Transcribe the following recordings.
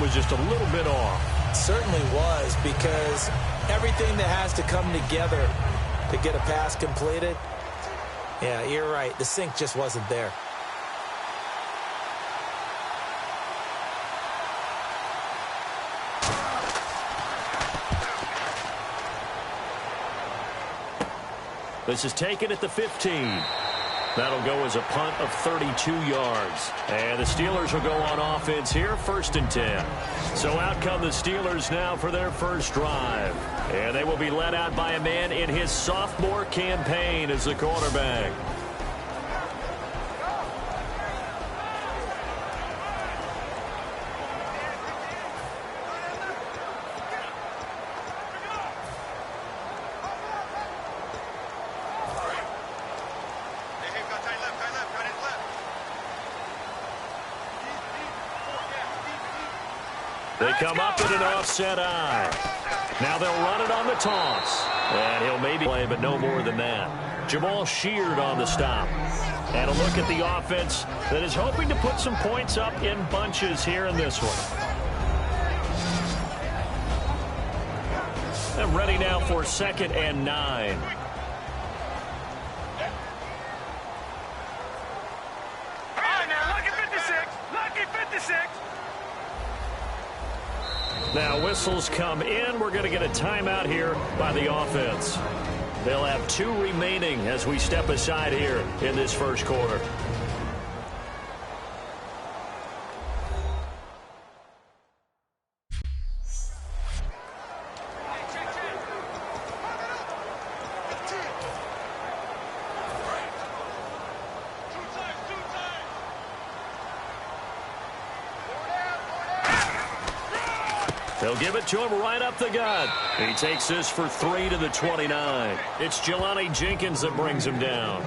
was just a little bit off. Certainly was, because everything that has to come together to get a pass completed, yeah, you're right. The sync just wasn't there. This is taken at the 15. That'll go as a punt of 32 yards. And the Steelers will go on offense here, 1st and 10. So out come the Steelers now for their first drive. And they will be led out by a man in his sophomore campaign as the quarterback. They come up in an offset eye. Now they'll run it on the toss. And he'll maybe play, but no more than that. Jamal Sheard on the stop. And a look at the offense that is hoping to put some points up in bunches here in this one. And ready now for 2nd and 9. All right, now, lucky 56. Lucky 56. Now whistles come in. We're going to get a timeout here by the offense. They'll have 2 remaining as we step aside here in this first quarter. They'll give it to him right up the gut. He takes this for 3 to the 29. It's Jelani Jenkins that brings him down.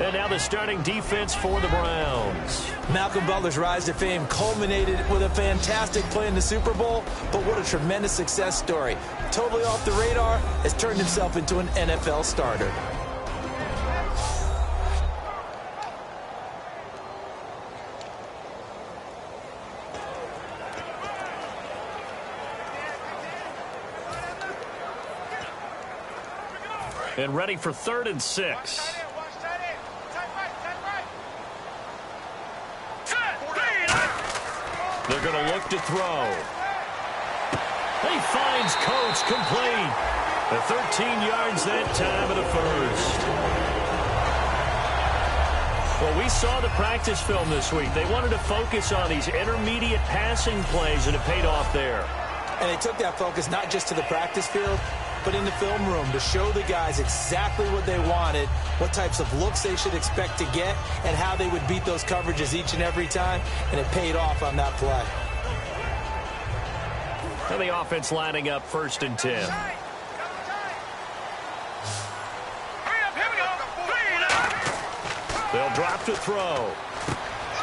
And now the starting defense for the Browns. Malcolm Butler's rise to fame culminated with a fantastic play in the Super Bowl, but what a tremendous success story. Totally off the radar, has turned himself into an NFL starter. And ready for 3rd and 6. They're going to look to throw. He finds Coates complete. The 13 yards that time of the first. Well, we saw the practice film this week. They wanted to focus on these intermediate passing plays, and it paid off there. And they took that focus not just to the practice field, but in the film room to show the guys exactly what they wanted, what types of looks they should expect to get, and how they would beat those coverages each and every time, and it paid off on that play. And the offense lining up 1st and 10. They'll drop to throw.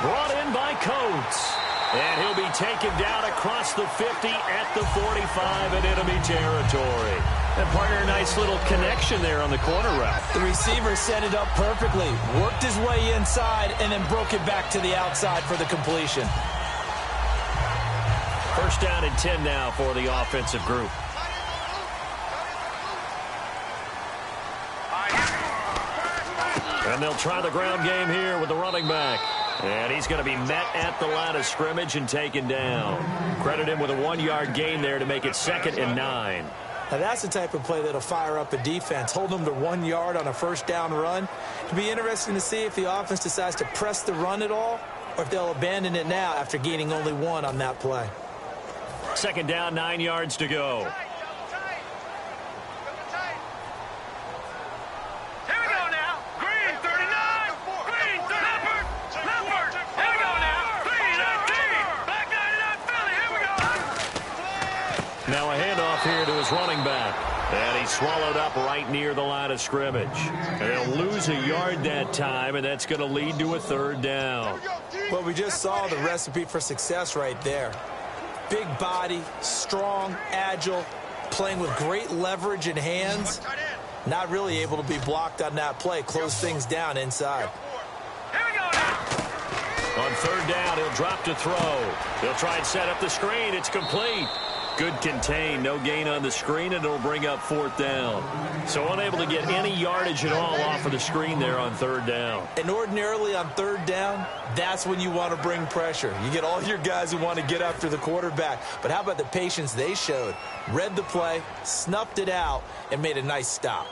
Brought in by Coates. And he'll be taken down across the 50 at the 45 in enemy territory. And partner, a nice little connection there on the corner route. The receiver set it up perfectly, worked his way inside, and then broke it back to the outside for the completion. 1st down and 10 now for the offensive group. And they'll try the ground game here with the running back. And he's going to be met at the line of scrimmage and taken down. Credit him with a 1-yard gain there to make it 2nd and 9. Now that's the type of play that'll fire up a defense. Hold them to 1 yard on a 1st down run. It'll be interesting to see if the offense decides to press the run at all, or if they'll abandon it now after gaining only 1 on that play. 2nd down, 9 yards to go. Now a handoff here to his running back. And he's swallowed up right near the line of scrimmage. And they'll lose a yard that time, and that's going to lead to a 3rd down. Well, we just saw the recipe for success right there. Big body, strong, agile, playing with great leverage in hands. Not really able to be blocked on that play. Close things down inside. On On third down, he'll drop to throw. He'll try and set up the screen. It's complete. Good contain. No gain on the screen, and it'll bring up fourth down. So unable to get any yardage at all off of the screen there on third down. And ordinarily on third down, that's when you want to bring pressure. You get all your guys who want to get after the quarterback. But how about the patience they showed? Read the play, snuffed it out, and made a nice stop.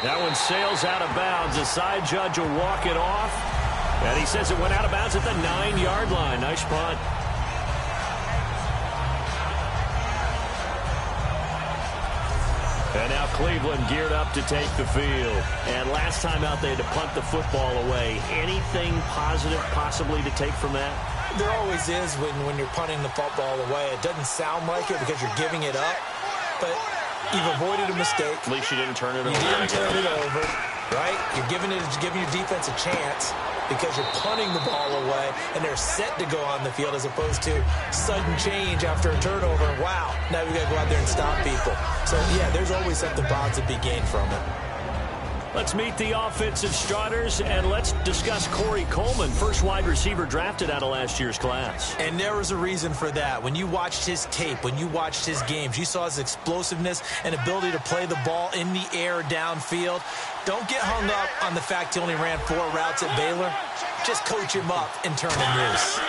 That one sails out of bounds. The side judge will walk it off. And he says it went out of bounds at the 9-yard line. Nice punt. And now Cleveland geared up to take the field. And last time out they had to punt the football away. Anything positive possibly to take from that? There always is when you're punting the football away. It doesn't sound like it because you're giving it up. But you've avoided a mistake. At least you didn't turn it over. You didn't turn it over, right? You're giving your defense a chance because you're punting the ball away, and they're set to go on the field as opposed to sudden change after a turnover. Wow, now we've got to go out there and stop people. So, yeah, there's always something positive to be gained from it. Let's meet the offensive starters, and let's discuss Corey Coleman, first wide receiver drafted out of last year's class. And there was a reason for that. When you watched his tape, when you watched his games, you saw his explosiveness and ability to play the ball in the air downfield. Don't get hung up on the fact he only ran 4 routes at Baylor. Just coach him up and turn him loose.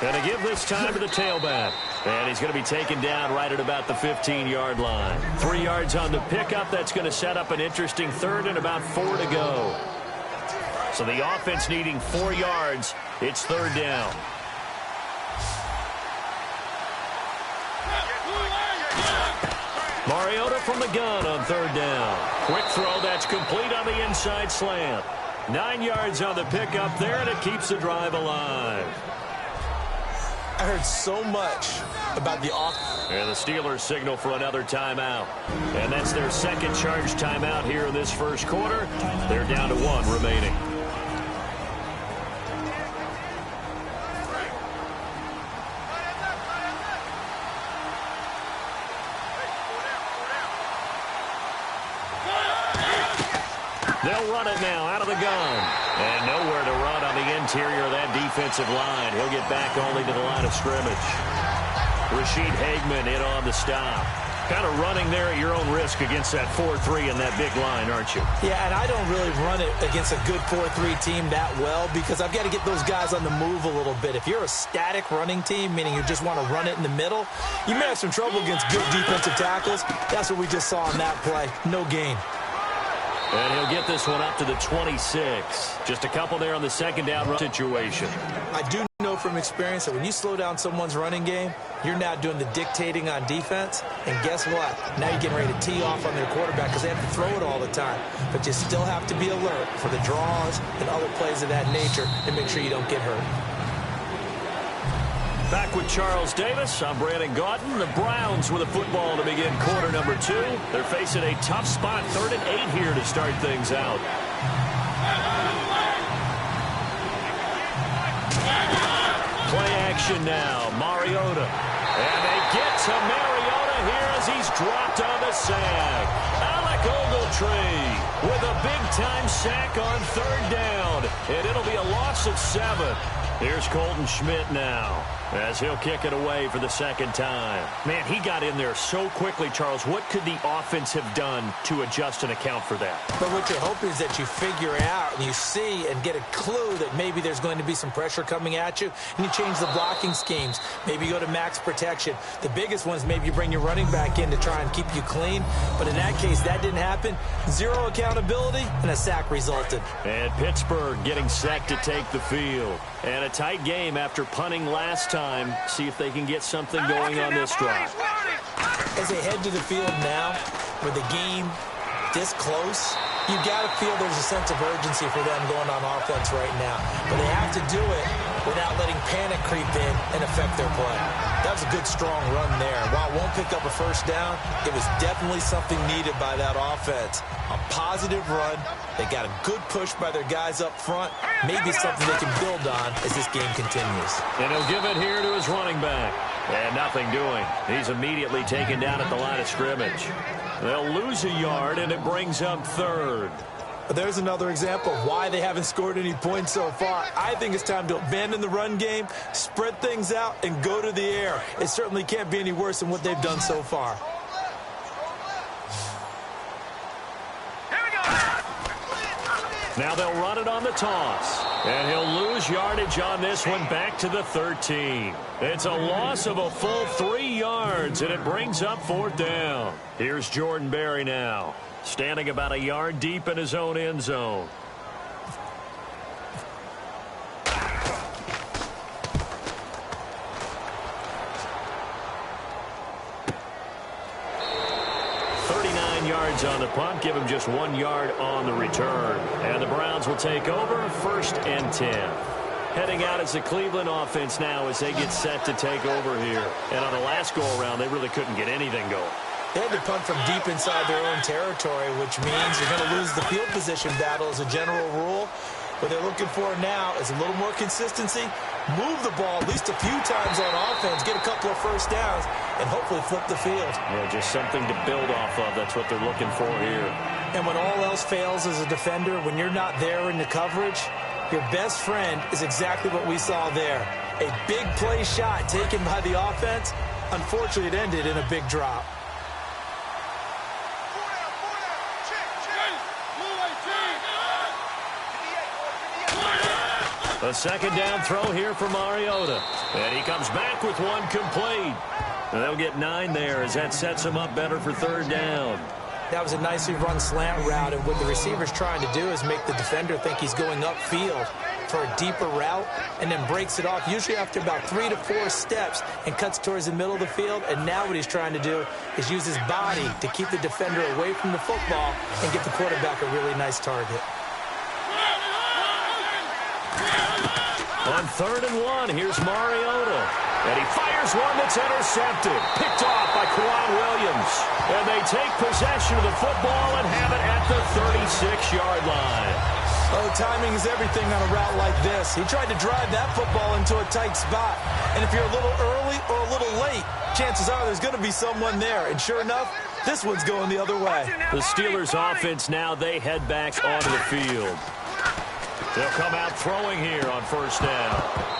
And to give this time to the tailback. And he's going to be taken down right at about the 15-yard line. 3 yards on the pickup. That's going to set up an interesting third and about 4 to go. So the offense needing 4 yards. It's third down. Mariota from the gun on third down. Quick throw. That's complete on the inside slant. 9 yards on the pickup there, and it keeps the drive alive. I heard so much about the offense. And the Steelers signal for another timeout. And that's their second charge timeout here in this first quarter. They're down to 1 remaining. They'll run it now out of the gun. And nowhere to run on the interior of that defensive line. He'll get back only to the line of scrimmage. Rashid Hageman in on the stop. Kind of running there at your own risk against that 4-3 and that big line, aren't you? Yeah, and I don't really run it against a good 4-3 team that well because I've got to get those guys on the move a little bit. If you're a static running team, meaning you just want to run it in the middle, you may have some trouble against good defensive tackles. That's what we just saw on that play. No gain. And he'll get this one up to the 26. Just a couple there on the second down run situation. I do know from experience that when you slow down someone's running game, you're now doing the dictating on defense. And guess what? Now you're getting ready to tee off on their quarterback because they have to throw it all the time. But you still have to be alert for the draws and other plays of that nature and make sure you don't get hurt. Back with Charles Davis. I'm Brandon Gaudin. The Browns with a football to begin quarter number 2. They're facing a tough spot, 3rd and 8 here to start things out. Play action now. Mariota. And they get to Mariota here as he's dropped on the sack. Alec Ogletree with a big-time sack on 3rd down. And it'll be a loss of 7. Here's Colton Schmidt now as he'll kick it away for the second time. Man, he got in there so quickly, Charles. What could the offense have done to adjust and account for that? But what you're hoping is that you figure out and you see and get a clue that maybe there's going to be some pressure coming at you, and you change the blocking schemes. Maybe you go to max protection. The biggest one is maybe you bring your running back in to try and keep you clean. But in that case, that didn't happen. 0 accountability, and a sack resulted. And Pittsburgh getting set to take the field. And a tight game after punting last time. See if they can get something going on this drive. As they head to the field now, with the game this close, you got to feel there's a sense of urgency for them going on offense right now. But they have to do it without letting panic creep in and affect their play. That was a good, strong run there. While it won't pick up a first down, it was definitely something needed by that offense. A positive run. They got a good push by their guys up front. Maybe something they can build on as this game continues. And he'll give it here to his running back. And nothing doing. He's immediately taken down at the line of scrimmage. They'll lose a yard, and it brings up third. There's another example of why they haven't scored any points so far. I think it's time to abandon the run game, spread things out, and go to the air. It certainly can't be any worse than what they've done so far. Now they'll run it on the toss. And he'll lose yardage on this one back to the 13. It's a loss of a full 3 yards, and it brings up fourth down. Here's Jordan Berry now, standing about a yard deep in his own end zone. Yards on the punt, give him just 1 yard on the return. And the Browns will take over, 1st and 10. Heading out as the Cleveland offense now as they get set to take over here. And on the last go-around, they really couldn't get anything going. They had to punt from deep inside their own territory, which means you're going to lose the field position battle as a general rule. What they're looking for now is a little more consistency, move the ball at least a few times on offense, get a couple of first downs, and hopefully flip the field. Yeah, just something to build off of. That's what they're looking for here. And when all else fails as a defender, when you're not there in the coverage, your best friend is exactly what we saw there. A big play shot taken by the offense. Unfortunately, it ended in a big drop. A 2nd down throw here for Mariota. And he comes back with one complete. And they'll get 9 there as that sets him up better for 3rd down. That was a nicely run slant route, and what the receiver's trying to do is make the defender think he's going upfield for a deeper route and then breaks it off, usually after about 3 to 4 steps, and cuts towards the middle of the field. And now what he's trying to do is use his body to keep the defender away from the football and get the quarterback a really nice target. On 3rd and 1, here's Mariota. And he fires one that's intercepted. Picked off by Kwan Williams. And they take possession of the football and have it at the 36-yard line. Oh, timing is everything on a route like this. He tried to drive that football into a tight spot. And if you're a little early or a little late, chances are there's going to be someone there. And sure enough, this one's going the other way. The Steelers offense now, they head back onto the field. They'll come out throwing here on 1st down.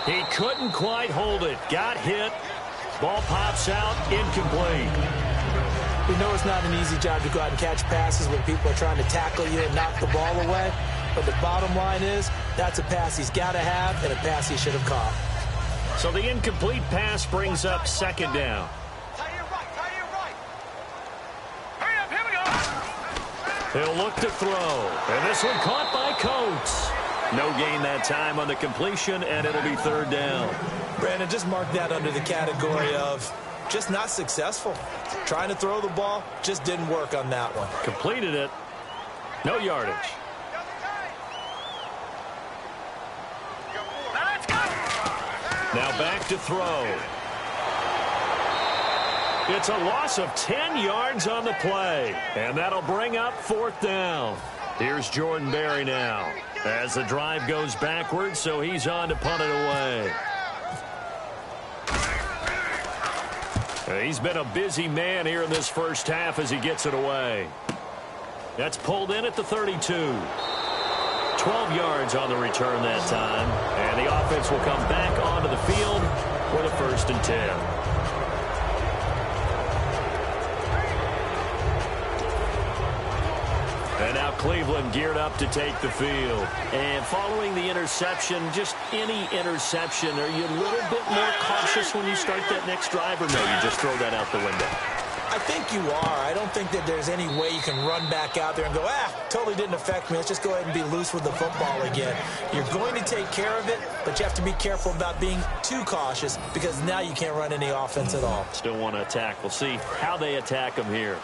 He couldn't quite hold it. Got hit. Ball pops out. Incomplete. We know it's not an easy job to go out and catch passes when people are trying to tackle you and knock the ball away. But the bottom line is, that's a pass he's got to have and a pass he should have caught. So the incomplete pass brings up 2nd down. He'll look to throw. And this one caught by Coates. No gain that time on the completion, and it'll be 3rd down. Brandon, just mark that under the category of just not successful. Trying to throw the ball, just didn't work on that one. Completed it. No yardage. Now back to throw. It's a loss of 10 yards on the play, and that'll bring up 4th down. Here's Jordan Berry now as the drive goes backwards, so he's on to punt it away. He's been a busy man here in this first half as he gets it away. That's pulled in at the 32. 12 yards on the return that time, and the offense will come back onto the field with a 1st and 10. And now Cleveland geared up to take the field. And following the interception, just any interception, are you a little bit more cautious when you start that next drive, or no, you just throw that out the window? I think you are. I don't think that there's any way you can run back out there and go, totally didn't affect me. Let's just go ahead and be loose with the football again. You're going to take care of it, but you have to be careful about being too cautious because now you can't run any offense at all. Still want to attack. We'll see how they attack them here.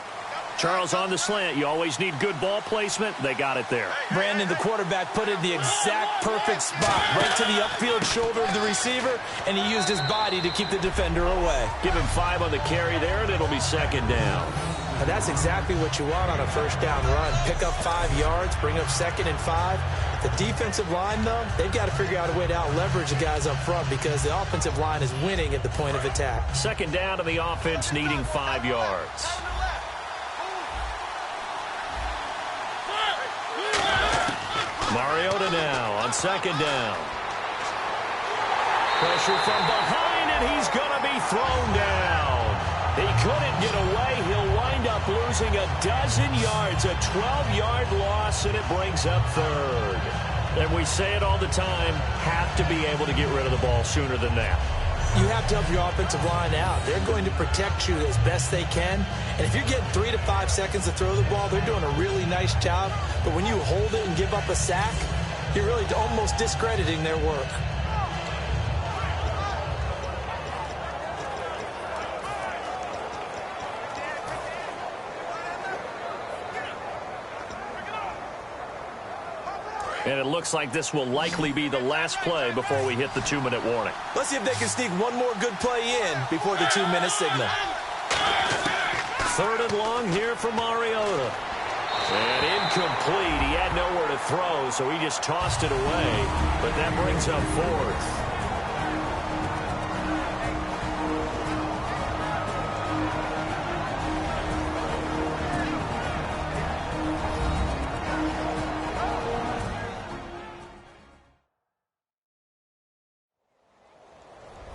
Charles, on the slant, you always need good ball placement. They got it there. Brandon, the quarterback, put it in the exact perfect spot, right to the upfield shoulder of the receiver, and he used his body to keep the defender away. Give him 5 on the carry there, and it'll be second down. And that's exactly what you want on a first down run. Pick up 5 yards, bring up 2nd and 5. The defensive line, though, they've got to figure out a way to out-leverage the guys up front because the offensive line is winning at the point of attack. Second down to the offense, needing 5 yards. Mariota now on second down. Pressure from behind, and he's going to be thrown down. He couldn't get away. He'll wind up losing a dozen yards, a 12-yard loss, and it brings up third. And we say it all the time, have to be able to get rid of the ball sooner than that. You have to help your offensive line out. They're going to protect you as best they can. And if you're getting 3 to 5 seconds to throw the ball, they're doing a really nice job. But when you hold it and give up a sack, you're really almost discrediting their work. And it looks like this will likely be the last play before we hit the 2-minute warning. Let's see if they can sneak one more good play in before the 2-minute signal. 3rd and long here for Mariota. And incomplete. He had nowhere to throw, so he just tossed it away. But that brings up 4th.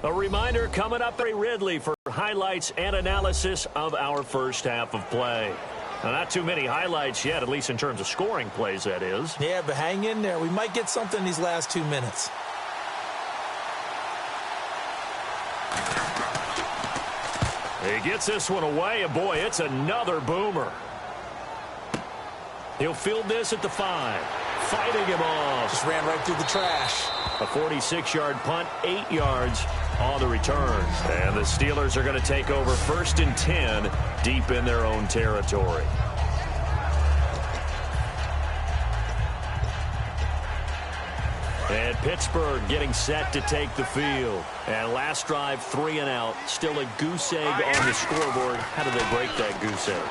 A reminder coming up, Ridley for highlights and analysis of our first half of play. Now, not too many highlights yet, at least in terms of scoring plays, that is. Yeah, but hang in there. We might get something in these last 2 minutes. He gets this one away, and boy, it's another boomer. He'll field this at the 5. Fighting him off. Just ran right through the trash. A 46-yard punt, 8 yards on the return. And the Steelers are going to take over 1st and 10 deep in their own territory. And Pittsburgh getting set to take the field. And last drive, 3 and out. Still a goose egg on the scoreboard. How do they break that goose egg?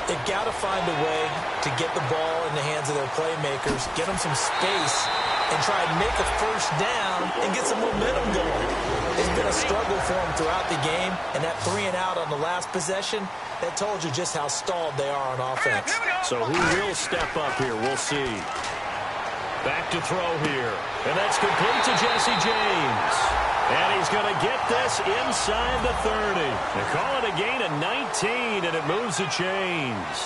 They've got to find a way to get the ball in the hands of their playmakers, get them some space, and try and make a first down and get some momentum going. It's been a struggle for them throughout the game, and that 3 and out on the last possession, that told you just how stalled they are on offense. So who will step up here? We'll see. Back to throw here, and that's complete to Jesse James. And he's going to get this inside the 30. They call it a gain of 19, and it moves the chains.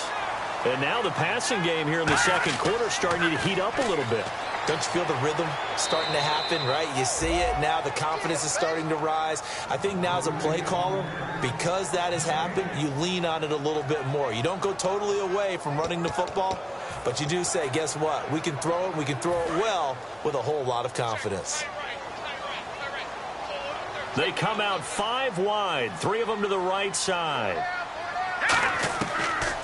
And now the passing game here in the second quarter starting to heat up a little bit. Don't you feel the rhythm starting to happen, right? You see it now. The confidence is starting to rise. I think now as a play caller, because that has happened, you lean on it a little bit more. You don't go totally away from running the football, but you do say, guess what? We can throw it. We can throw it well with a whole lot of confidence. They come out 5 wide, 3 of them to the right side.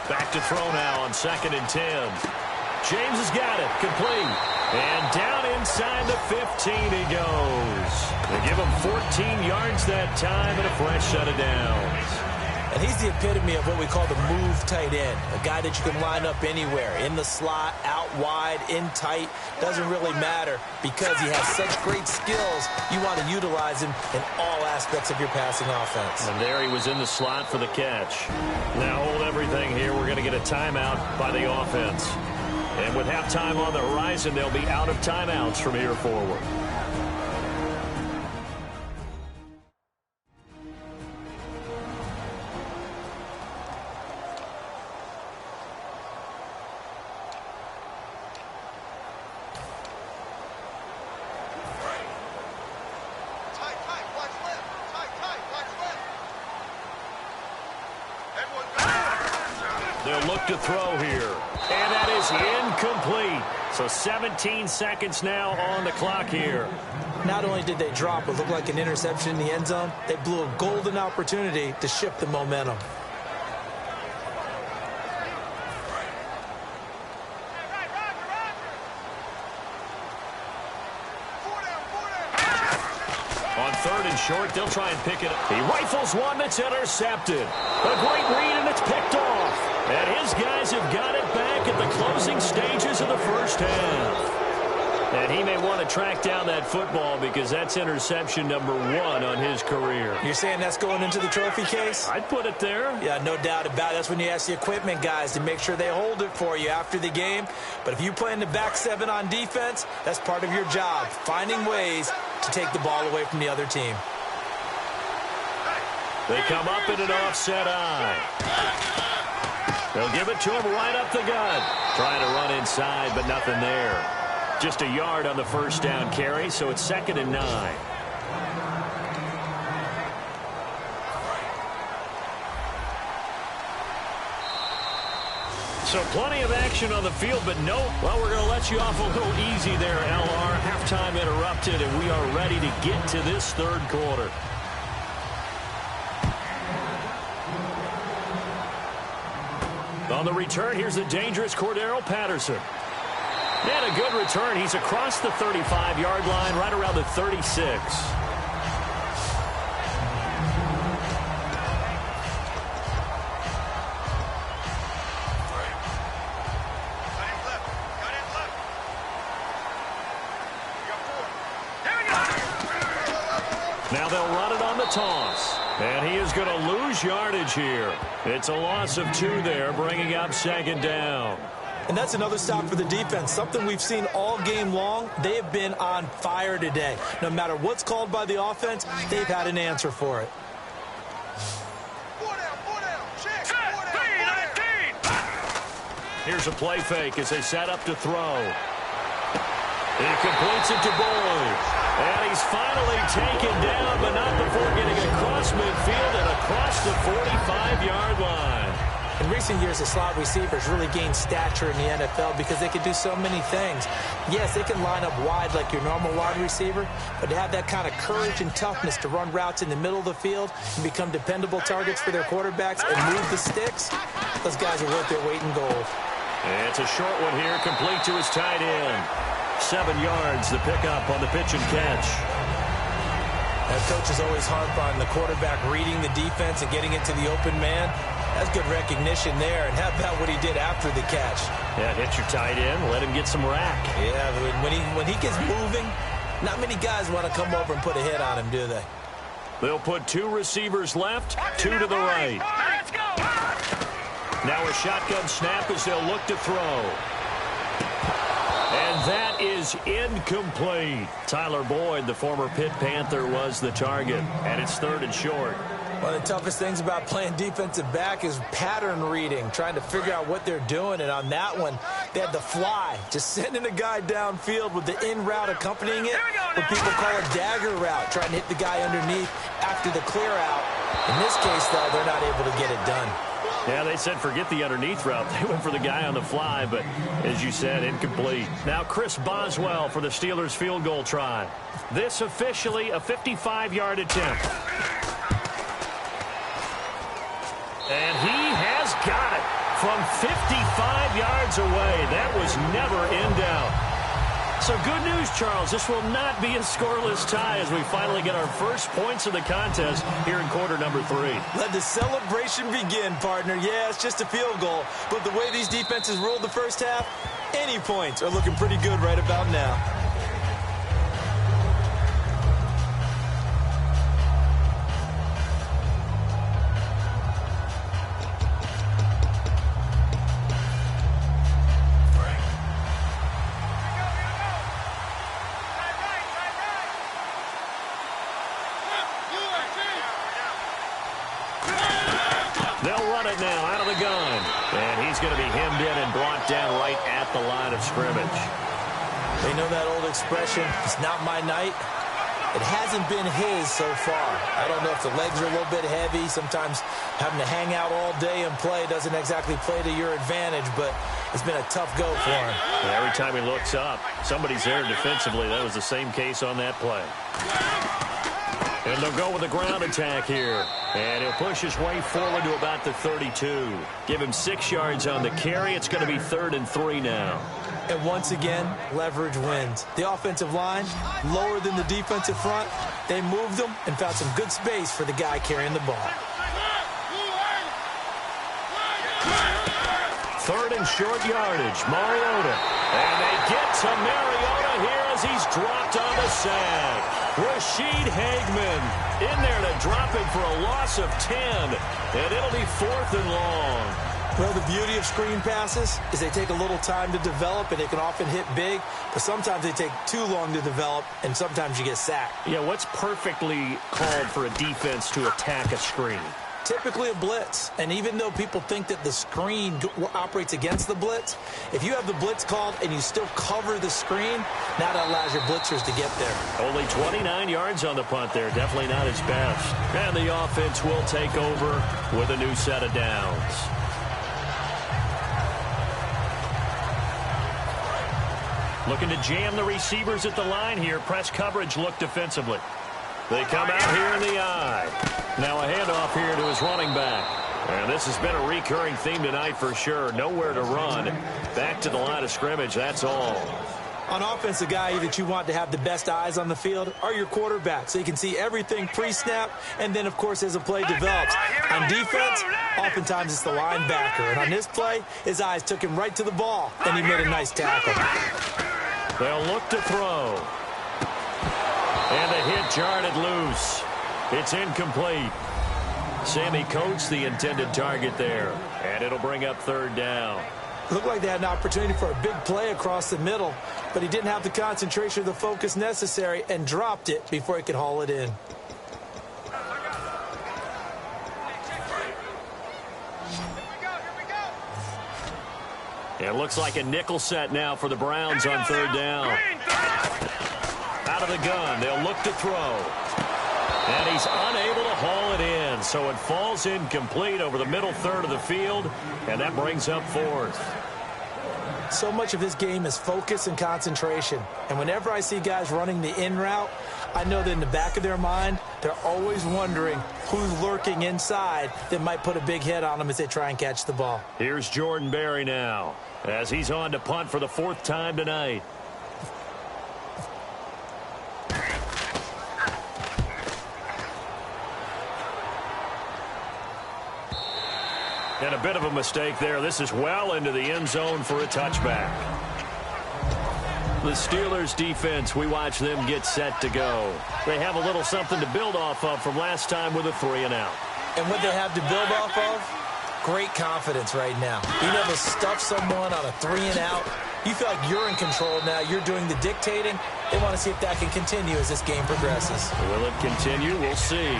Back to throw now on 2nd and 10. James has got it, complete. And down inside the 15 he goes. They give him 14 yards that time and a fresh set of downs. And he's the epitome of what we call the move tight end, a guy that you can line up anywhere, in the slot, out wide, in tight, doesn't really matter because he has such great skills. You want to utilize him in all aspects of your passing offense. And there he was in the slot for the catch. Now hold everything here. We're going to get a timeout by the offense. And with halftime on the horizon, they'll be out of timeouts from here forward. They'll look to throw here. And that is incomplete. So 17 seconds now on the clock here. Not only did they drop what looked like an interception in the end zone, they blew a golden opportunity to shift the momentum. third and short. They'll try and pick it up. He rifles one that's intercepted. A great read, and it's picked off. And his guys have got it back at the closing stages of the first half. And he may want to track down that football because that's interception number 1 on his career. You're saying that's going into the trophy case? I'd put it there. Yeah, no doubt about it. That's when you ask the equipment guys to make sure they hold it for you after the game. But if you play in the back 7 on defense, that's part of your job, finding ways to take the ball away from the other team. They come up in an offset eye. They'll give it to him right up the gut. Trying to run inside, but nothing there. Just a yard on the first down carry, so it's 2nd and 9. So plenty of action on the field, but no. Well, we're going to let you off a little easy there, LR. Halftime interrupted, and we are ready to get to this third quarter. On the return, here's the dangerous Cordero Patterson. And a good return. He's across the 35-yard line, right around the 36. Now they'll run it on the toss. And he is going to lose yardage here. It's a loss of 2 there, bringing up 2nd down. And that's another stop for the defense, something we've seen all game long. They have been on fire today. No matter what's called by the offense, they've had an answer for it. Here's a play fake as they set up to throw. He completes it to Boyd. And he's finally taken down, but not before getting across midfield and across the 45-yard line. In recent years, the slot receivers really gained stature in the NFL because they can do so many things. Yes, they can line up wide like your normal wide receiver, but to have that kind of courage and toughness to run routes in the middle of the field and become dependable targets for their quarterbacks and move the sticks, those guys are worth their weight in gold. And it's a short one here, complete to his tight end. 7 yards, the pickup on the pitch and catch. That coach is always harp on the quarterback reading the defense and getting it to the open man. That's good recognition there. And how about what he did after the catch? Yeah, hit your tight end, let him get some rack. Yeah, when he gets moving, not many guys want to come over and put a hit on him, do they? They'll put 2 receivers left, 2 to the right. Let's go! Now a shotgun snap as they'll look to throw. And that is incomplete. Tyler Boyd, the former Pitt Panther, was the target. And it's 3rd and short. One of the toughest things about playing defensive back is pattern reading, trying to figure out what they're doing. And on that one, they had the fly, just sending a guy downfield with the in route accompanying it, what people call a dagger route, trying to hit the guy underneath after the clear out. In this case, though, they're not able to get it done. Yeah, they said forget the underneath route. They went for the guy on the fly, but as you said, incomplete. Now Chris Boswell for the Steelers field goal try. This officially a 55-yard attempt. And he has got it from 55 yards away. That was never in doubt. So good news, Charles. This will not be a scoreless tie as we finally get our first points of the contest here in quarter number 3. Let the celebration begin, partner. Yeah, it's just a field goal. But the way these defenses ruled the first half, any points are looking pretty good right about now. Now out of the gun. And he's going to be hemmed in and brought down right at the line of scrimmage. They know that old expression, it's not my night. It hasn't been his so far. I don't know if the legs are a little bit heavy. Sometimes having to hang out all day and play doesn't exactly play to your advantage, but it's been a tough go for him. And every time he looks up, somebody's there defensively. That was the same case on that play. And they'll go with a ground attack here. And he'll push his way forward to about the 32. Give him 6 yards on the carry. It's going to be 3rd and 3 now. And once again, leverage wins. The offensive line, lower than the defensive front. They moved them and found some good space for the guy carrying the ball. Third and short yardage, Mariota. And they get to Mariota here as he's dropped on the sack. Rashid Hageman in there to drop him for a loss of 10. And it'll be 4th and long. Well, the beauty of screen passes is they take a little time to develop, and they can often hit big, but sometimes they take too long to develop, and sometimes you get sacked. Yeah, what's perfectly called for a defense to attack a screen? Typically a blitz, and even though people think that the screen operates against the blitz, if you have the blitz called and you still cover the screen, now that allows your blitzers to get there. Only 29 yards on the punt there. Definitely not his best. And the offense will take over with a new set of downs. Looking to jam the receivers at the line here. Press coverage look defensively. They come out here in the eye. Now a handoff here to his running back. And this has been a recurring theme tonight for sure. Nowhere to run. Back to the line of scrimmage, that's all. On offense, the guy that you want to have the best eyes on the field are your quarterbacks, so you can see everything pre-snap, and then, of course, as the play develops. On defense, oftentimes it's the linebacker. And on this play, his eyes took him right to the ball, and he made a nice tackle. They'll look to throw. And the hit jarred it loose. It's incomplete. Sammy Coates, the intended target there. And it'll bring up 3rd down. Looked like they had an opportunity for a big play across the middle, but he didn't have the concentration or the focus necessary and dropped it before he could haul it in. It looks like a nickel set now for the Browns on 3rd down. Out of the gun, they'll look to throw. And he's unable to haul it in, so it falls incomplete over the middle third of the field, and that brings up 4th. So much of this game is focus and concentration. And whenever I see guys running the in route, I know that in the back of their mind, they're always wondering who's lurking inside that might put a big hit on them as they try and catch the ball. Here's Jordan Berry now, as he's on to punt for the 4th time tonight. And a bit of a mistake there. This is well into the end zone for a touchback. The Steelers defense, we watch them get set to go. They have a little something to build off of from last time with a 3-and-out. And what they have to build off of? Great confidence right now. Being able to stuff someone on a 3-and-out. You feel like you're in control now. You're doing the dictating. They want to see if that can continue as this game progresses. Will it continue? We'll see.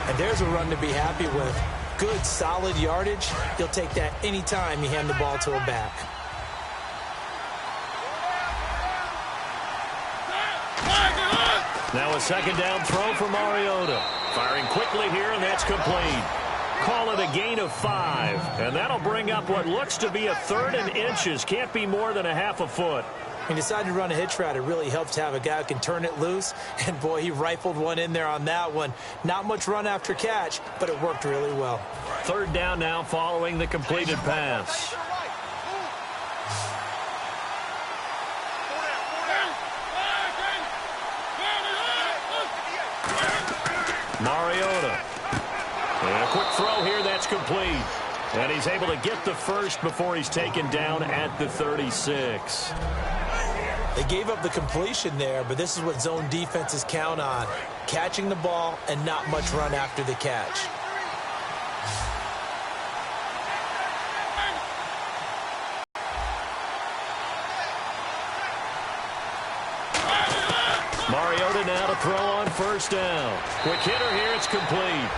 And there's a run to be happy with. Good, solid yardage. He'll take that any time you hand the ball to a back. Now a 2nd down throw for Mariota. Firing quickly here, and that's complete. Call it a gain of 5. And that'll bring up what looks to be a 3rd and inches. Can't be more than a half a foot. He decided to run a hitch route. It really helps to have a guy who can turn it loose. And, boy, he rifled one in there on that one. Not much run after catch, but it worked really well. 3rd down now following the completed pass. Mariota. And a quick throw here, that's complete. And he's able to get the first before he's taken down at the 36. They gave up the completion there, but this is what zone defenses count on. Catching the ball and not much run after the catch. Mariota now to throw on 1st down. Quick hitter here, it's complete.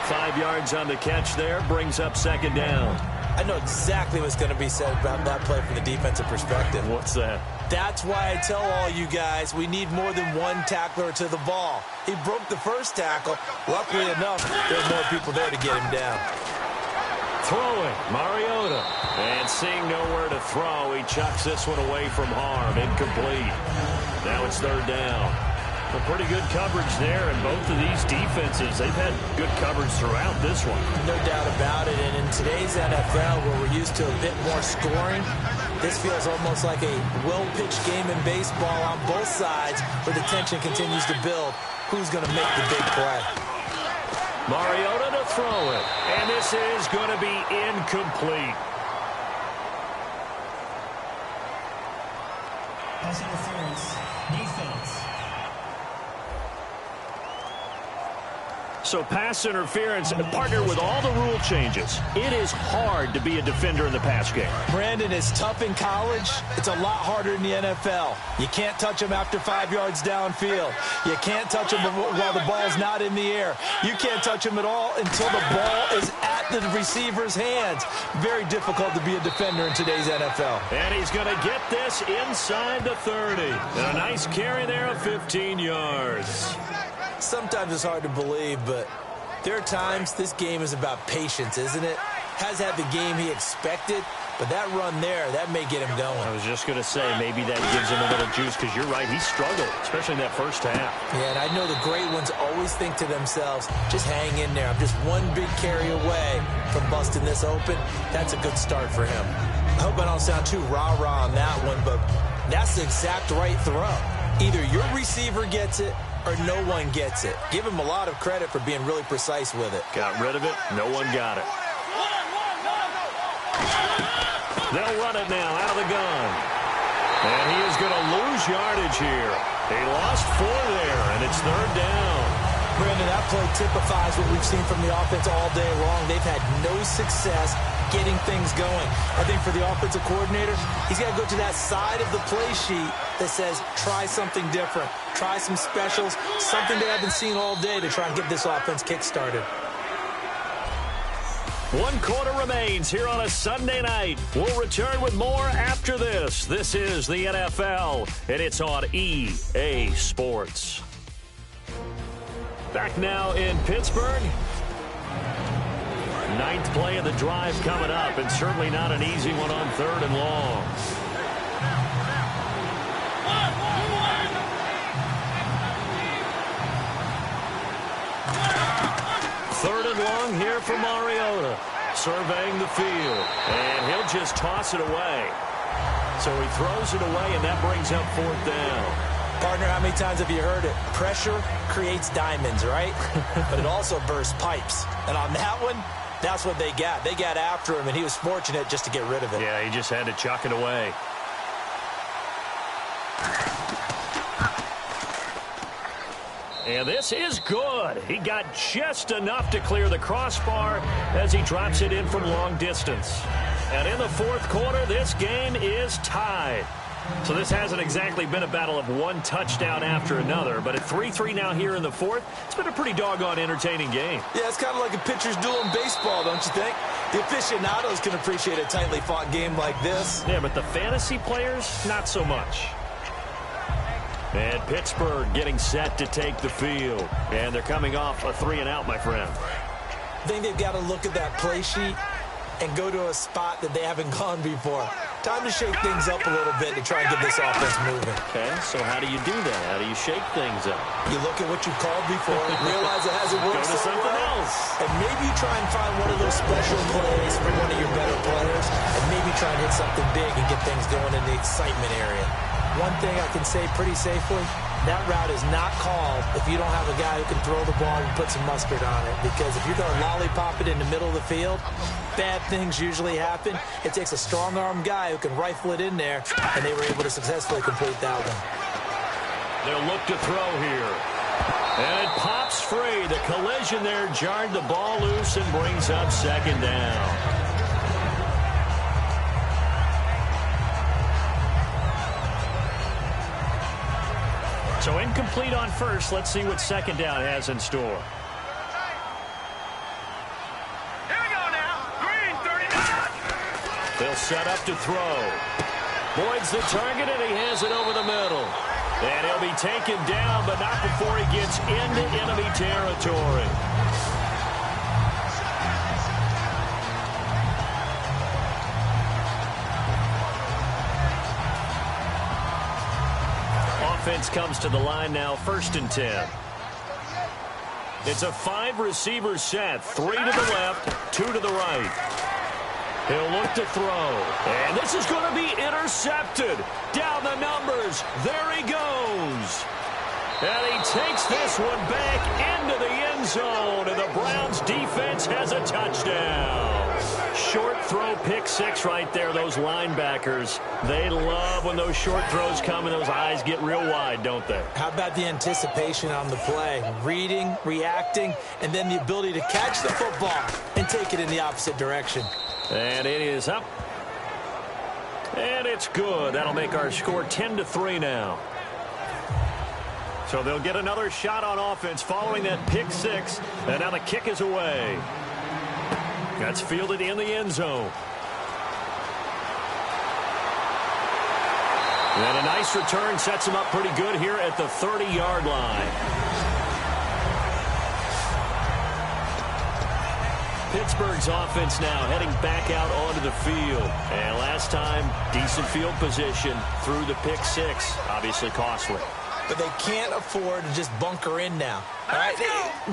5 yards on the catch there, brings up 2nd down. I know exactly what's going to be said about that play from the defensive perspective. What's that? That's why I tell all you guys we need more than one tackler to the ball. He broke the first tackle. Luckily enough, there's more people there to get him down. Throwing, Mariota. And seeing nowhere to throw, he chucks this one away from harm. Incomplete. Now it's 3rd down. Well, pretty good coverage there, and both of these defenses, they've had good coverage throughout this one. No doubt about it, and in today's NFL, where we're used to a bit more scoring, This feels almost like a well-pitched game in baseball on both sides where the tension continues to build. Who's going to make the big play? Mariota to throw it. And this is going to be incomplete. Pass interference. Defense. So pass interference, partnered with all the rule changes. It is hard to be a defender in the pass game. Brandon, is tough in college. It's a lot harder in the NFL. You can't touch him after 5 yards downfield. You can't touch him while the ball's not in the air. You can't touch him at all until the ball is at the receiver's hands. Very difficult to be a defender in today's NFL. And he's going to get this inside the 30. And a nice carry there of 15 yards. Sometimes it's hard to believe, but there are times this game is about patience, isn't it? Has had the game he expected, but that run there, that may get him going. I was just going to say, maybe that gives him a little juice, because you're right, he struggled, especially in that first half. Yeah, and I know the great ones always think to themselves, just hang in there. I'm just one big carry away from busting this open. That's a good start for him. I hope I don't sound too rah-rah on that one, but that's the exact right throw. Either your receiver gets it or no one gets it. Give him a lot of credit for being really precise with it. Got rid of it. No one got it. They'll run it now out of the gun. And he is going to lose yardage here. He lost 4 there, and it's 3rd down. Brandon, that play typifies what we've seen from the offense all day long. They've had no success getting things going. I think for the offensive coordinator, he's got to go to that side of the play sheet that says, try something different. Try some specials, something they haven't seen all day to try and get this offense kick-started. 1 quarter remains here on a Sunday night. We'll return with more after this. This is the NFL, and it's on EA Sports. Back now in Pittsburgh. 9th play of the drive coming up, and certainly not an easy one on 3rd and long. Third and long here for Mariota. Surveying the field, and he'll just toss it away. So he throws it away, and that brings up 4th down. Partner, how many times have you heard it? Pressure creates diamonds, right? But it also bursts pipes. And on that one, that's what they got. They got after him, and he was fortunate just to get rid of it. Yeah, he just had to chuck it away. And this is good. He got just enough to clear the crossbar as he drops it in from long distance. And in the 4th quarter, this game is tied. So this hasn't exactly been a battle of one touchdown after another, but at 3-3 now here in the 4th, it's been a pretty doggone entertaining game. Yeah, it's kind of like a pitcher's duel in baseball, don't you think? The aficionados can appreciate a tightly fought game like this. Yeah, but the fantasy players, not so much. And Pittsburgh getting set to take the field. And they're coming off a 3-and-out, my friend. I think they've got to look at that play sheet and go to a spot that they haven't gone before. Time to shake things up a little bit to try and get this offense moving. Okay, so how do you do that? How do you shake things up? You look at what you've called before, realize it hasn't worked Go to so something well, else. and maybe try and find one of those special plays from one of your better players, and maybe try and hit something big and get things going in the excitement area. One thing I can say pretty safely, that route is not called if you don't have a guy who can throw the ball and put some mustard on it. Because if you're going to lollipop it in the middle of the field, bad things usually happen. It takes a strong-arm guy who can rifle it in there, and they were able to successfully complete that one. They'll look to throw here. And it pops free. The collision there jarred the ball loose and brings up 2nd down. So incomplete on first. Let's see what 2nd down has in store. Here we go now. Green, 39. They'll set up to throw. Boyd's the target, and he has it over the middle. And he'll be taken down, but not before he gets into enemy territory. Offense comes to the line now, 1st and 10. It's a 5-receiver set, 3 to the left, 2 to the right. He'll look to throw. And this is going to be intercepted. Down the numbers. There he goes. And he takes this one back into the end zone. And the Browns defense has a touchdown. Short throw pick six right there. Those linebackers, they love when those short throws come and those eyes get real wide, don't they? How about the anticipation on the play? Reading, reacting, and then the ability to catch the football and take it in the opposite direction. And it is up. And it's good. That'll make our score 10-3 now. So they'll get another shot on offense following that pick six. And now the kick is away. That's fielded in the end zone. And a nice return sets him up pretty good here at the 30-yard line. Pittsburgh's offense now heading back out onto the field. And last time, decent field position through the pick six. Obviously costly. But they can't afford to just bunker in now. All right?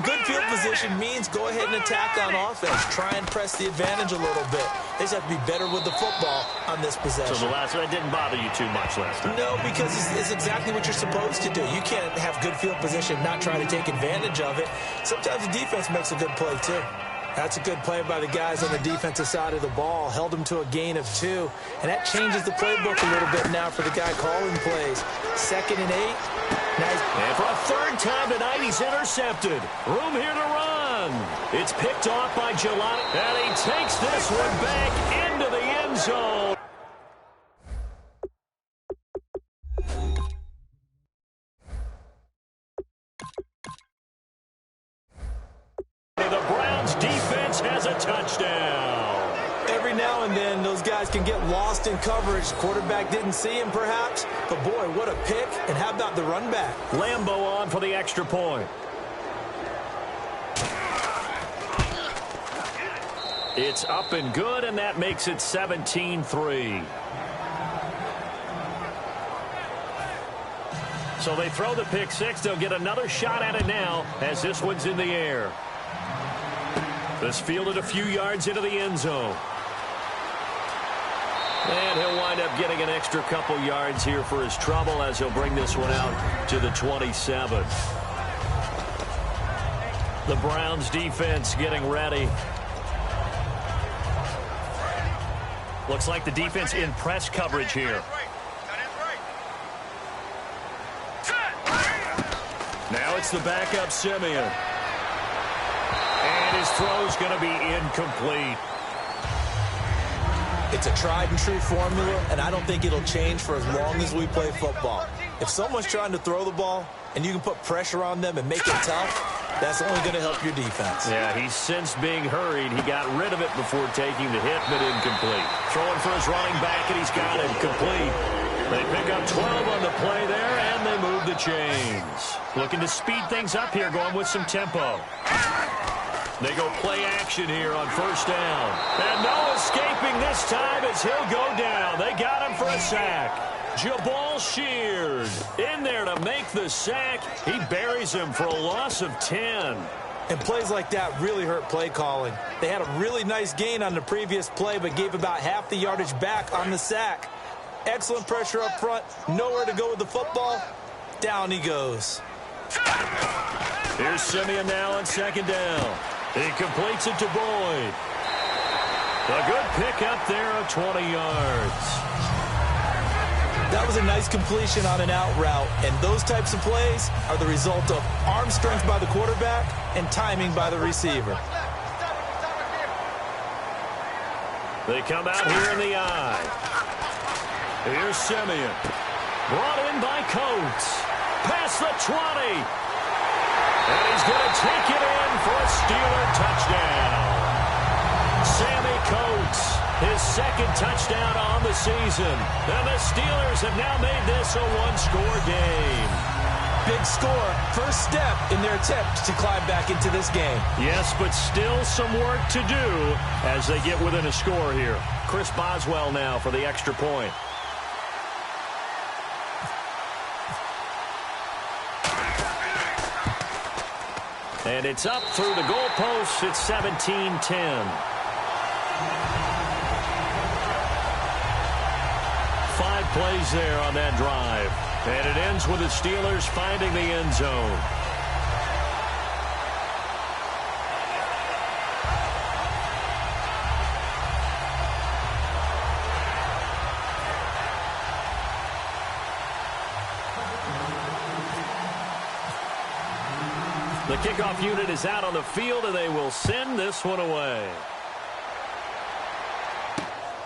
Good field position means go ahead and attack on offense. Try and press the advantage a little bit. They just have to be better with the football on this possession. So the last one didn't bother you too much last time? No, because it's exactly what you're supposed to do. You can't have good field position and not try to take advantage of it. Sometimes the defense makes a good play, too. That's a good play by the guys on the defensive side of the ball. Held them to a gain of 2. And that changes the playbook a little bit now for the guy calling plays. 2nd and 8. Nice. And for a third time tonight, he's intercepted. Room here to run. It's picked off by Jelani. And he takes this one back into the end zone. The Browns defense has a touchdown. Every now and then, those guys can get lost in coverage. Quarterback didn't see him, perhaps. But, boy, what a pick. And how about the run back? Lambeau on for the extra point. It's up and good, and that makes it 17-3. So they throw the pick six. They'll get another shot at it now as this one's in the air. This fielded a few yards into the end zone. And he'll wind up getting an extra couple yards here for his trouble as he'll bring this one out to the 27. The Browns defense getting ready. Looks like the defense in press coverage here. Now it's the backup Simeon. And his throw's going to be incomplete. It's a tried-and-true formula, and I don't think it'll change for as long as we play football. If someone's trying to throw the ball and you can put pressure on them and make it tough, that's only going to help your defense. Yeah, he's since being hurried. He got rid of it before taking the hit, but incomplete. Throwing for his running back, and he's got it complete. They pick up 12 on the play there, and they move the chains. Looking to speed things up here, going with some tempo. They go play action here on first down. And no escaping this time as he'll go down. They got him for a sack. Jabal Sheard in there to make the sack. He buries him for a loss of 10. And plays like that really hurt play calling. They had a really nice gain on the previous play, but gave about half the yardage back on the sack. Excellent pressure up front. Nowhere to go with the football. Down he goes. Here's Simeon now on second down. He completes it to Boyd. A good pick up there of 20 yards. That was a nice completion on an out route, and those types of plays are the result of arm strength by the quarterback and timing by the receiver. They come out here in the eye. Here's Simeon. Brought in by Coates. Past the 20. And he's going to take it in for a Steeler touchdown. Sammy Coates, his second touchdown on the season. And the Steelers have now made this a one-score game. Big score, first step in their attempt to climb back into this game. Yes, but still some work to do as they get within a score here. Chris Boswell now for the extra point. And it's up through the goalposts. It's 17-10. 5 plays there on that drive. And it ends with the Steelers finding the end zone. The kickoff unit is out on the field, and they will send this one away.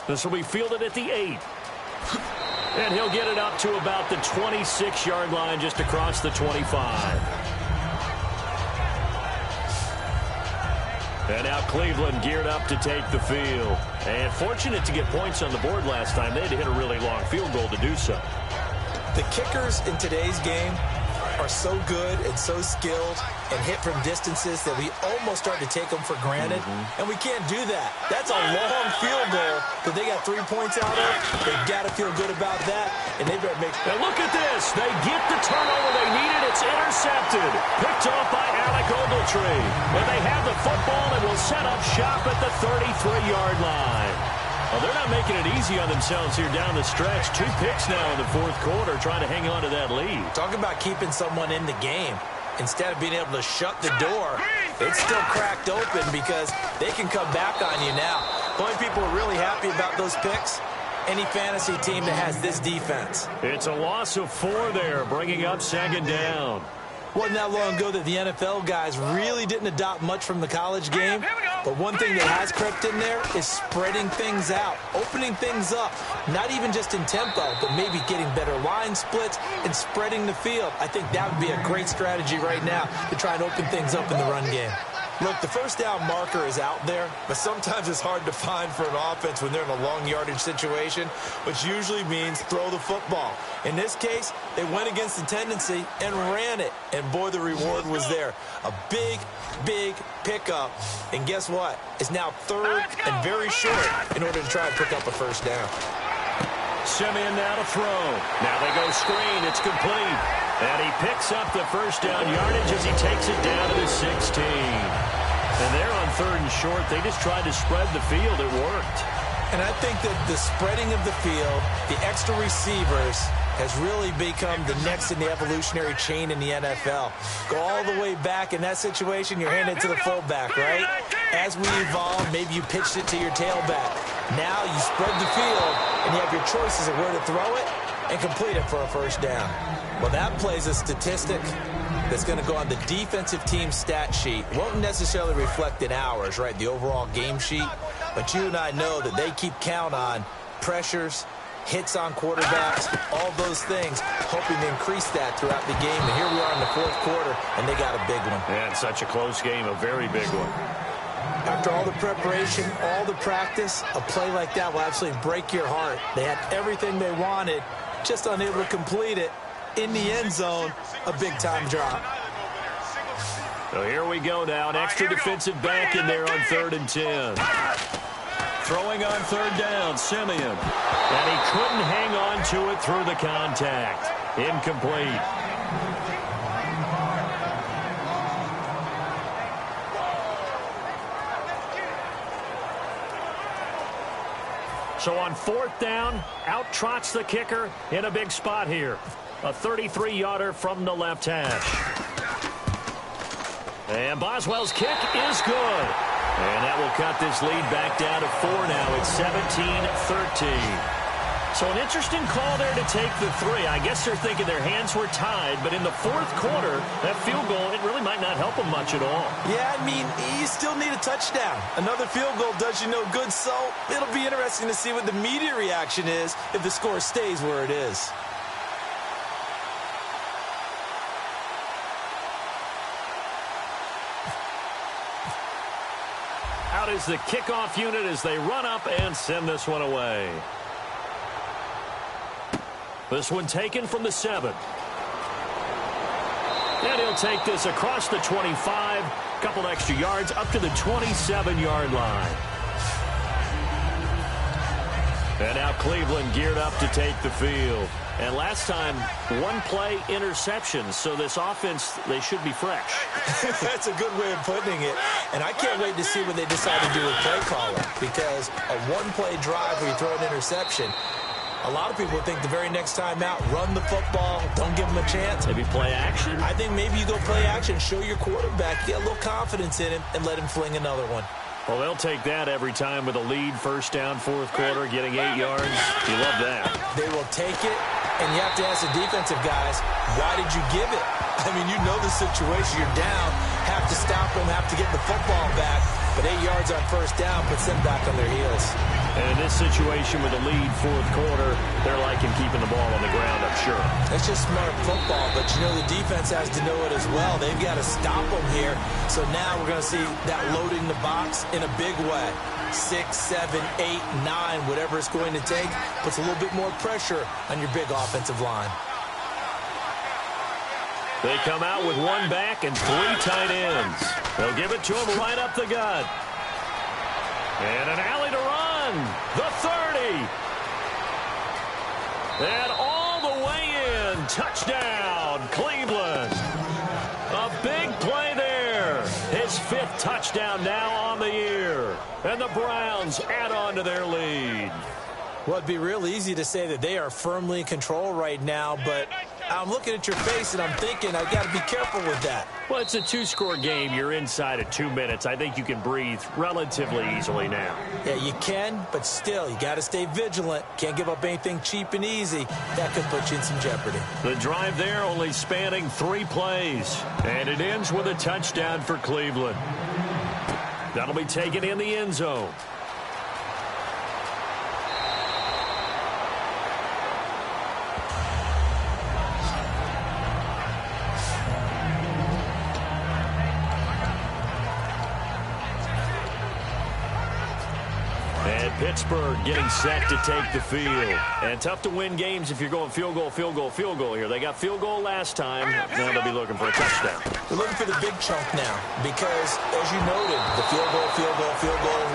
This will be fielded at the 8. And he'll get it up to about the 26-yard line, just across the 25. And now Cleveland geared up to take the field. And fortunate to get points on the board last time. They had to hit a really long field goal to do so. The kickers in today's game are so good and so skilled and hit from distances that we almost start to take them for granted. And we can't do that. That's a long field goal that they got 3 points out of. They've got to feel good about that, and they better make... And look at this. They get the turnover they needed. It's intercepted. Picked off by Alec Ogletree. And they have the football and will set up shop at the 33-yard line. Well, they're not making it easy on themselves here down the stretch. 2 picks now in the fourth quarter, trying to hang on to that lead. Talk about keeping someone in the game. Instead of being able to shut the door, it's still cracked open because they can come back on you now. The only people are really happy about those picks, any fantasy team that has this defense. It's a loss of 4 there, bringing up second down. Wasn't that long ago that the NFL guys really didn't adopt much from the college game. But one thing that has crept in there is spreading things out, opening things up, not even just in tempo, but maybe getting better line splits and spreading the field. I think that would be a great strategy right now to try and open things up in the run game. Look, the first down marker is out there, but sometimes it's hard to find for an offense when they're in a long yardage situation, which usually means throw the football. In this case, they went against the tendency and ran it, and boy, the reward was there. A big, big pickup, and guess what? It's now third and very short in order to try and pick up a first down. Simeon now to throw. Now they go screen. It's complete. And he picks up the first down yardage as he takes it down to the 16. And they're on third and short. They just tried to spread the field. It worked. And I think that the spreading of the field, the extra receivers, has really become the next in the evolutionary chain in the NFL. Go all the way back in that situation, you're handed to the fullback, right? As we evolve, maybe you pitched it to your tailback. Now you spread the field, and you have your choices of where to throw it and complete it for a first down. Well, that plays a statistic that's going to go on the defensive team stat sheet. Won't necessarily reflect in ours, right, the overall game sheet. But you and I know that they keep count on pressures, hits on quarterbacks, all those things, hoping to increase that throughout the game. And here we are in the fourth quarter, and they got a big one. And such a close game, a very big one. After all the preparation, all the practice, a play like that will absolutely break your heart. They had everything they wanted, just unable to complete it. In the end zone, a big-time drop. So here we go now. An extra defensive back in there on 3rd and 10. Throwing on 3rd down, Simeon. And he couldn't hang on to it through the contact. Incomplete. So on 4th down, out trots the kicker in a big spot here. A 33-yarder from the left hash. And Boswell's kick is good. And that will cut this lead back down to 4 now. It's 17-13. So an interesting call there to take the 3. I guess they're thinking their hands were tied, but in the fourth quarter, that field goal, it really might not help them much at all. Yeah, I mean, you still need a touchdown. Another field goal does you no good, so it'll be interesting to see what the media reaction is if the score stays where it is. Out is the kickoff unit as they run up and send this one away. This one taken from the 7. And he'll take this across the 25, couple extra yards up to the 27-yard line. And now Cleveland geared up to take the field. And last time, 1 play interception, so this offense, they should be fresh. That's a good way of putting it. And I can't wait to see what they decide to do with play calling, because a 1-play drive where you throw an interception, A lot of people think the very next time out, run the football, don't give them a chance. Maybe play action? I think maybe you go play action, show your quarterback, get a little confidence in him, and let him fling another one. Well, they'll take that every time with a lead, first down, fourth quarter, getting 8 yards. You love that. They will take it, and you have to ask the defensive guys, why did you give it? I mean, you know the situation. You're down, have to stop them, have to get the football back, but 8 yards on first down puts them back on their heels. And in this situation with a lead, fourth quarter, they're liking keeping the ball on the ground, I'm sure. It's just smart football, but you know the defense has to know it as well. They've got to stop them here. So now we're going to see that loading the box in a big way. 6, 7, 8, 9, whatever it's going to take, puts a little bit more pressure on your big offensive line. They come out with one back and 3 tight ends. They'll give it to him right up the gut. And an alley to run. The 30. And all the way in. Touchdown, Cleveland. A big play there. His 5th touchdown now on the year. And the Browns add on to their lead. Well, it'd be real easy to say that they are firmly in control right now, but I'm looking at your face and I'm thinking I've got to be careful with that. Well, it's a 2-score game. You're inside of 2 minutes. I think you can breathe relatively easily now. Yeah, you can, but still, you got to stay vigilant. Can't give up anything cheap and easy. That could put you in some jeopardy. The drive there only spanning 3 plays, and it ends with a touchdown for Cleveland. That'll be taken in the end zone. Pittsburgh getting set to take the field. And tough to win games if you're going field goal, field goal, field goal here. They got field goal last time. Now they'll be looking for a touchdown. They're looking for the big chunk now because, as you noted, the field goal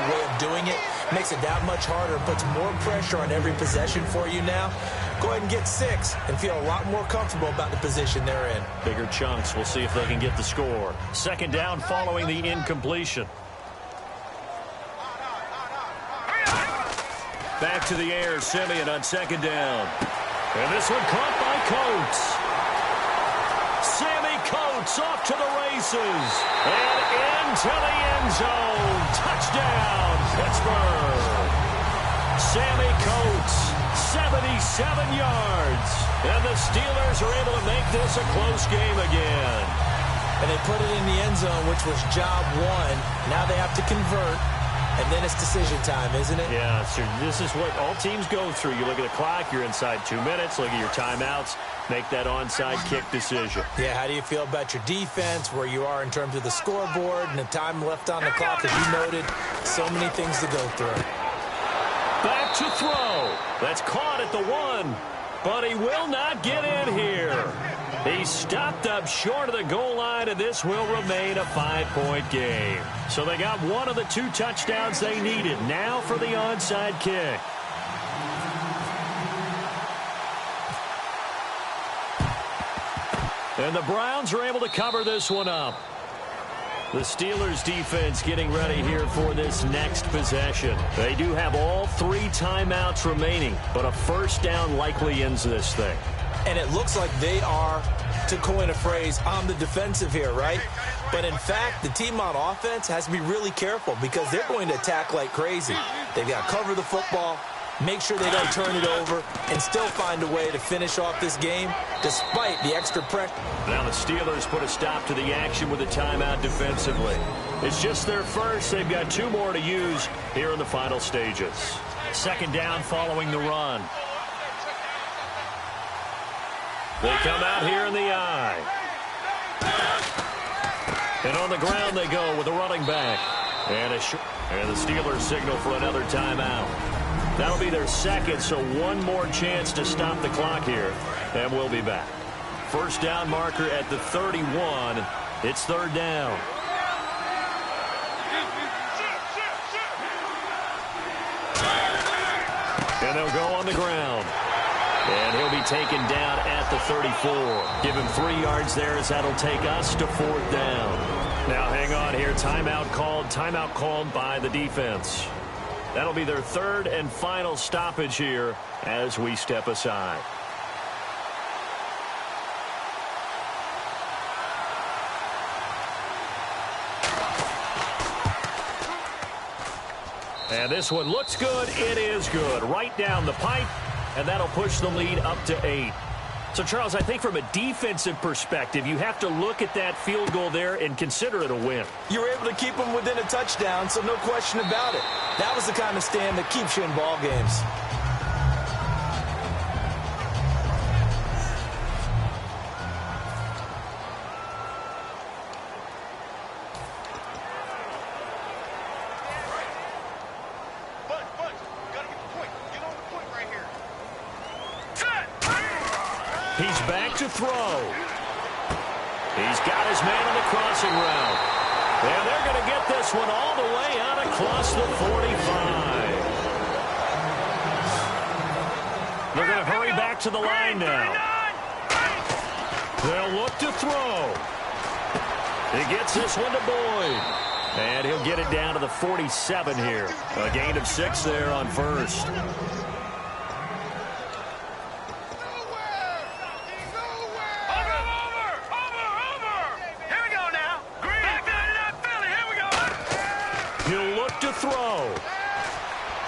way of doing it makes it that much harder, puts more pressure on every possession for you now. Go ahead and get 6 and feel a lot more comfortable about the position they're in. Bigger chunks. We'll see if they can get the score. Second down following the incompletion. Back to the air, Simeon on second down. And this one caught by Coates. Sammy Coates off to the races. And into the end zone. Touchdown, Pittsburgh. Sammy Coates, 77 yards. And the Steelers are able to make this a close game again. And they put it in the end zone, which was job 1. Now they have to convert. And then it's decision time, isn't it? Yeah, so this is what all teams go through. You look at the clock, you're inside 2 minutes, look at your timeouts, make that onside kick decision. Yeah, how do you feel about your defense, where you are in terms of the scoreboard and the time left on the clock, as you noted, so many things to go through. Back to throw. That's caught at the 1, but he will not get in here. He stopped up short of the goal line, and this will remain a 5-point game. So they got one of the 2 touchdowns they needed. Now for the onside kick. And the Browns are able to cover this one up. The Steelers defense getting ready here for this next possession. They do have all 3 timeouts remaining, but a first down likely ends this thing. And it looks like they are, to coin a phrase, on the defensive here, right? But in fact, the team on offense has to be really careful because they're going to attack like crazy. They've got to cover the football, make sure they don't turn it over, and still find a way to finish off this game despite the extra pressure. Now the Steelers put a stop to the action with a timeout defensively. It's just their first. They've got 2 more to use here in the final stages. Second down following the run. They come out here in the eye. And on the ground they go with a running back. And the Steelers signal for another timeout. That'll be their second, so one more chance to stop the clock here. And we'll be back. First down marker at the 31. It's third down. And they'll go on the ground. And he'll be taken down at the 34. Give him 3 yards there as that'll take us to fourth down. Now hang on here. Timeout called by the defense. That'll be their third and final stoppage here as we step aside. And this one looks good. It is good. Right down the pipe, and that'll push the lead up to 8. So, Charles, I think from a defensive perspective, you have to look at that field goal there and consider it a win. You were able to keep them within a touchdown, so no question about it. That was the kind of stand that keeps you in ball games. He's back to throw. He's got his man on the crossing route. And they're going to get this one all the way out across the 45. They're going to hurry back to the line now. They'll look to throw. He gets this one to Boyd. And he'll get it down to the 47 here. A gain of 6 there on first.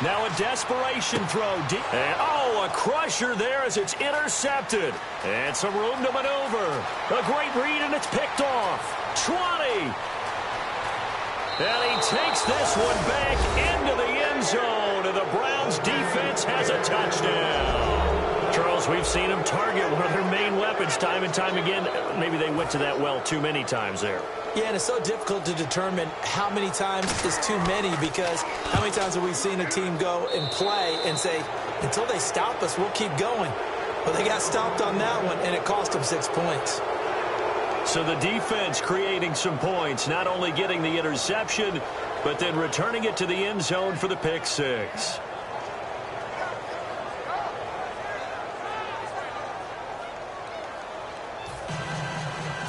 Now a desperation throw. And, a crusher there as it's intercepted. And some room to maneuver. A great read, and it's picked off. 20. And he takes this one back into the end zone. And the Browns defense has a touchdown. Charles, we've seen them target one of their main weapons time and time again. Maybe they went to that well too many times there. Yeah, and it's so difficult to determine how many times is too many, because how many times have we seen a team go and play and say, until they stop us, we'll keep going. But they got stopped on that one, and it cost them 6 points. So the defense creating some points, not only getting the interception, but then returning it to the end zone for the pick 6.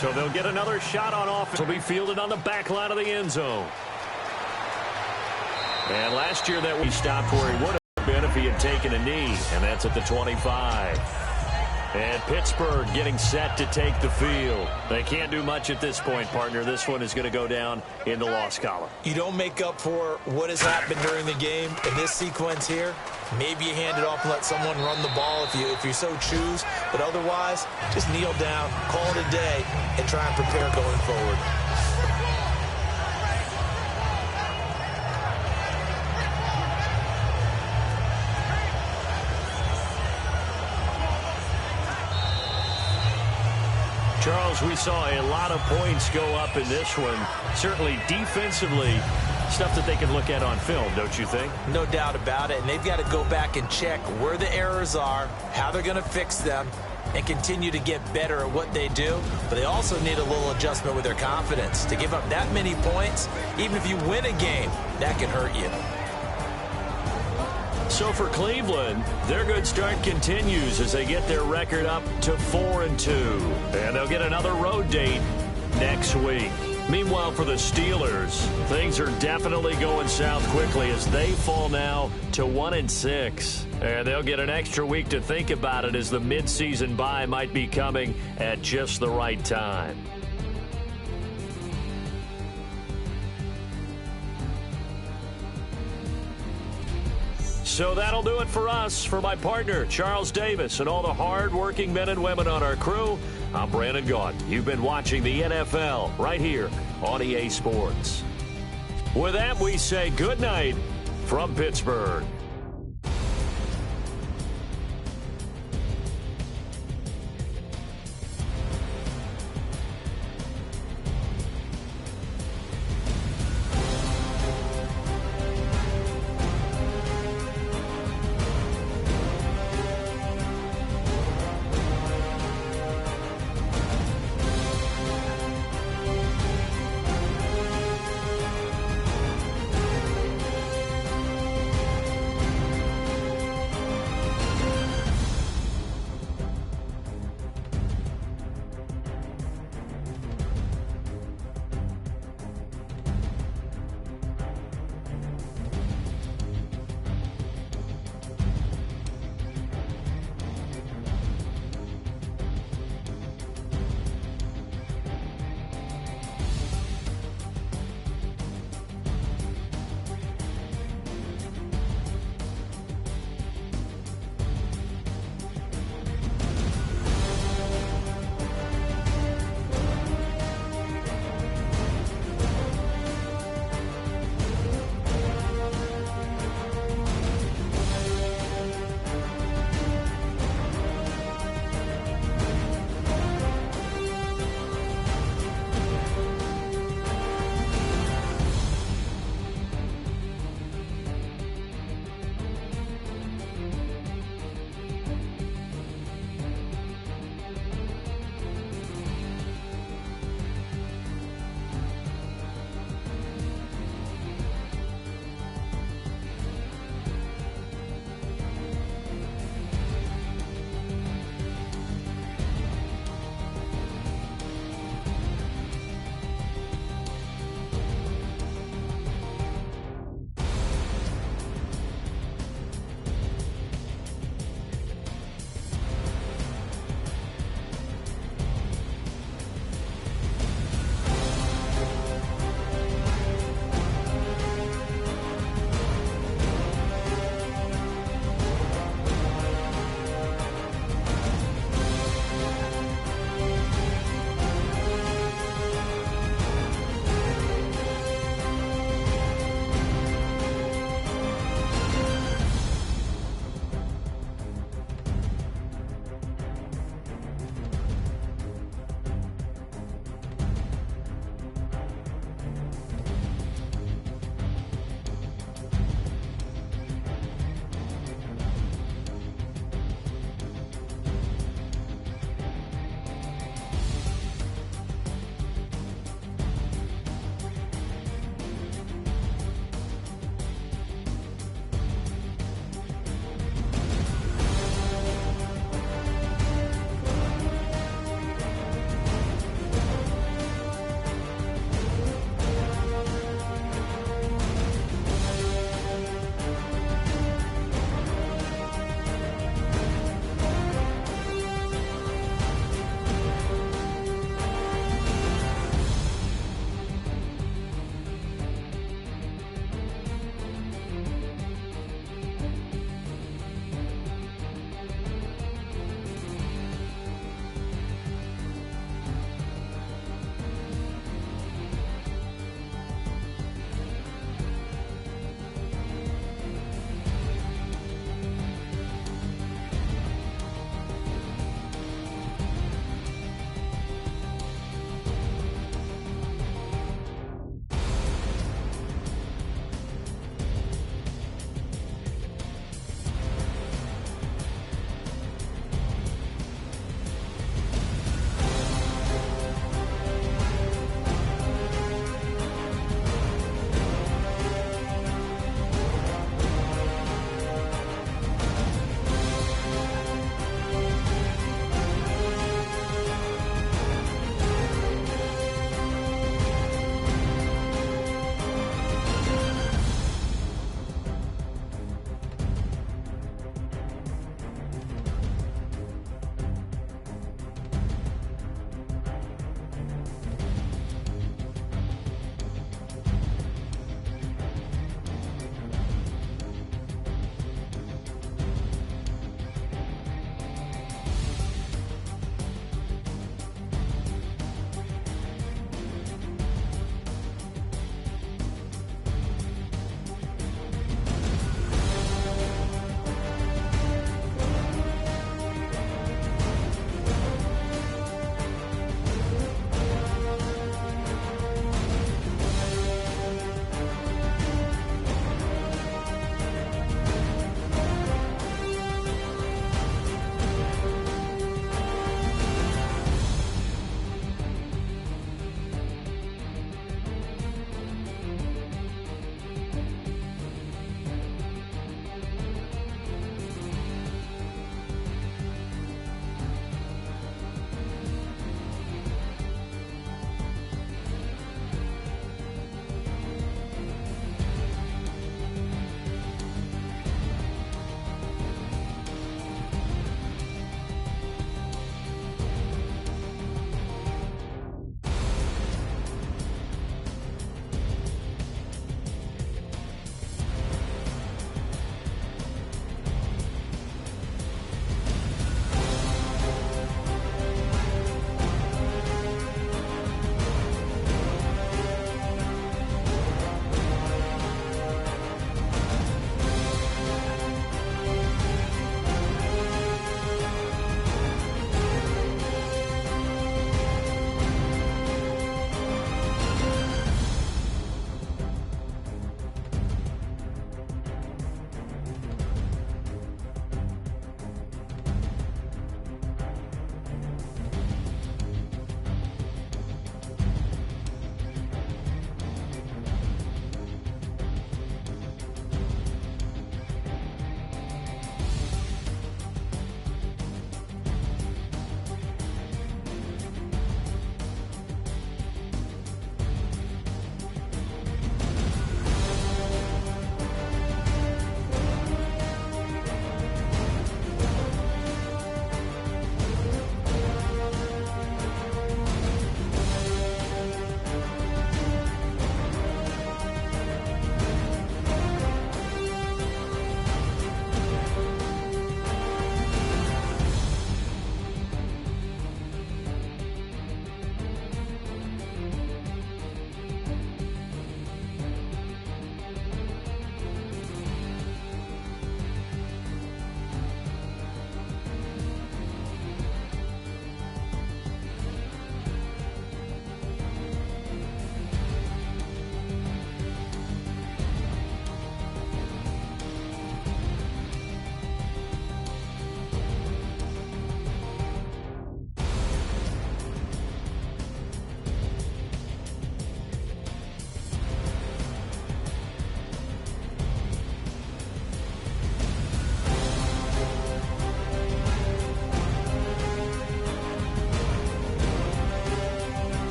So they'll get another shot on offense. Will be fielded on the back line of the end zone. And last year that we stopped where he would have been if he had taken a knee, and that's at the 25. And Pittsburgh getting set to take the field. They can't do much at this point, partner. This one is going to go down in the loss column. You don't make up for what has happened during the game in this sequence here. Maybe you hand it off and let someone run the ball if you so choose. But otherwise, just kneel down, call it a day, and try and prepare going forward. Charles, we saw a lot of points go up in this one. Certainly defensively, stuff that they can look at on film, don't you think? No doubt about it. And they've got to go back and check where the errors are, how they're going to fix them, and continue to get better at what they do. But they also need a little adjustment with their confidence. To give up that many points, even if you win a game, that can hurt you. So for Cleveland, their good start continues as they get their record up to 4-2. And they'll get another road date next week. Meanwhile, for the Steelers, things are definitely going south quickly as they fall now to 1-6. And they'll get an extra week to think about it as the midseason bye might be coming at just the right time. So that'll do it for us. For my partner, Charles Davis, and all the hard-working men and women on our crew, I'm Brandon Gaudin. You've been watching the NFL right here on EA Sports. With that, we say good night from Pittsburgh.